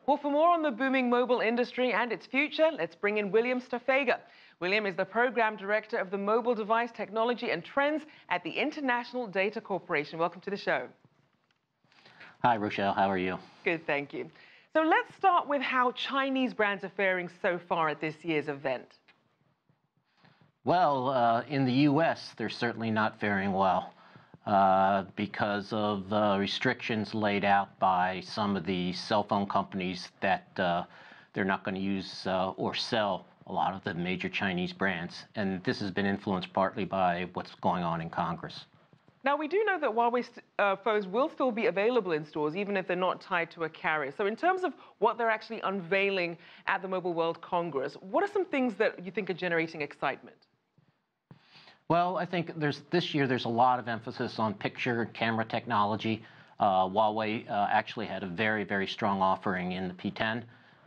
Well, for more on the booming mobile industry and its future, let's bring in William Stofega. William is the Program Director of the Mobile Device Technology and Trends at the International Data Corporation. Welcome to the show. Hi, Rachelle. How are you? Good, thank you. So let's start with how Chinese brands are faring so far at this year's event. Well, in the U.S., they're certainly not faring well because of restrictions laid out by some of the cell phone companies that they're not going to use or sell a lot of the major Chinese brands. And this has been influenced partly by what's going on in Congress. Now, we do know that Huawei phones will still be available in stores, even if they're not tied to a carrier. So in terms of what they're actually unveiling at the Mobile World Congress, what are some things that you think are generating excitement? Well, I think this year there's a lot of emphasis on picture and camera technology. Huawei actually had a very, very strong offering in the P10.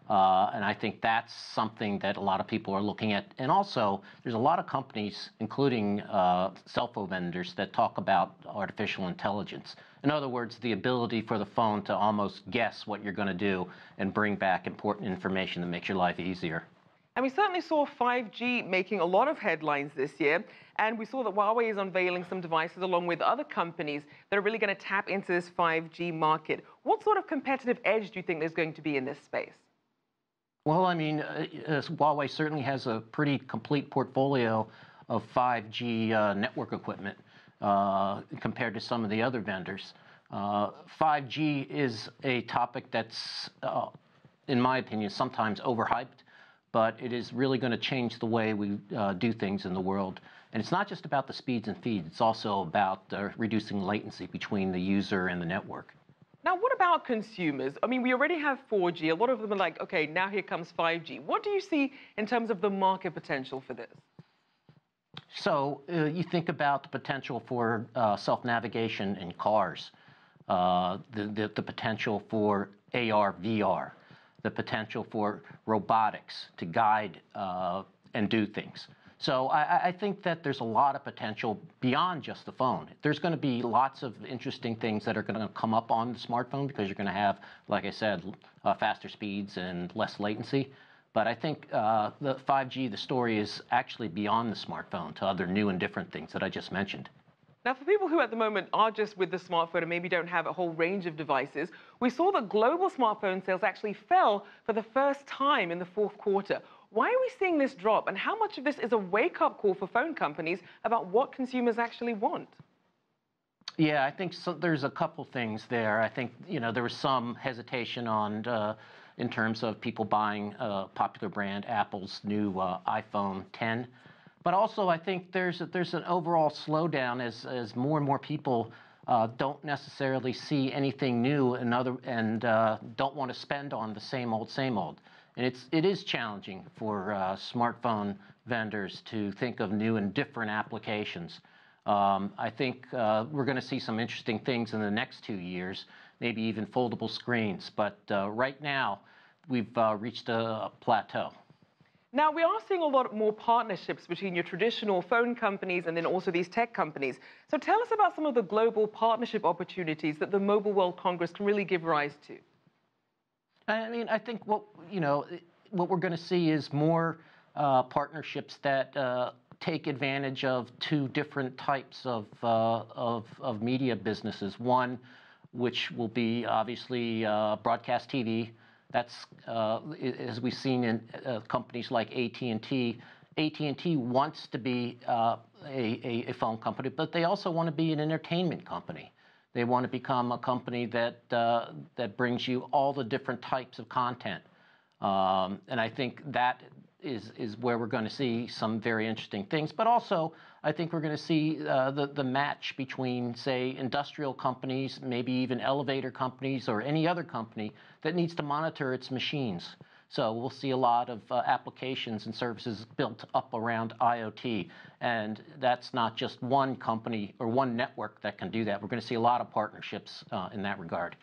And I think that's something that a lot of people are looking at. And also, there's a lot of companies, including cell phone vendors, that talk about artificial intelligence. In other words, the ability for the phone to almost guess what you're going to do and bring back important information that makes your life easier. And we certainly saw 5G making a lot of headlines this year. And we saw that Huawei is unveiling some devices along with other companies that are really going to tap into this 5G market. What sort of competitive edge do you think there's going to be in this space? Well, I mean, Huawei certainly has a pretty complete portfolio of 5G network equipment compared to some of the other vendors. 5G is a topic that's, in my opinion, sometimes overhyped, but it is really going to change the way we do things in the world. And it's not just about the speeds and feeds, it's also about reducing latency between the user and the network. Now, what about consumers? I mean, we already have 4G. A lot of them are like, okay, now here comes 5G. What do you see in terms of the market potential for this? So you think about the potential for self-navigation in cars, the potential for AR, VR, the potential for robotics to guide and do things. So I think that there's a lot of potential beyond just the phone. There's going to be lots of interesting things that are going to come up on the smartphone because you're going to have, like I said, faster speeds and less latency. But I think the 5G, the story is actually beyond the smartphone to other new and different things that I just mentioned. Now, for people who at the moment are just with the smartphone and maybe don't have a whole range of devices, we saw that global smartphone sales actually fell for the first time in the fourth quarter. Why are we seeing this drop, and how much of this is a wake-up call for phone companies about what consumers actually want? Yeah, I think there's a couple things there. I think, there was some hesitation on in terms of people buying popular brand Apple's new iPhone 10. But also, I think there's an overall slowdown as more and more people don't necessarily see anything new and don't want to spend on the same old, same old. And it is challenging for smartphone vendors to think of new and different applications. I think we're going to see some interesting things in the next 2 years, maybe even foldable screens. But right now, we've reached a plateau. Now, we are seeing a lot more partnerships between your traditional phone companies and then also these tech companies. So tell us about some of the global partnership opportunities that the Mobile World Congress can really give rise to. I mean, I think what we're going to see is more partnerships that take advantage of two different types of media businesses. One, which will be obviously broadcast TV. That's, as we've seen in companies like AT&T. AT&T wants to be a phone company, but they also want to be an entertainment company. They want to become a company that brings you all the different types of content. And I think that is where we're going to see some very interesting things. But also, I think we're going to see the match between, say, industrial companies, maybe even elevator companies or any other company that needs to monitor its machines. So we'll see a lot of applications and services built up around IoT. And that's not just one company or one network that can do that. We're going to see a lot of partnerships in that regard.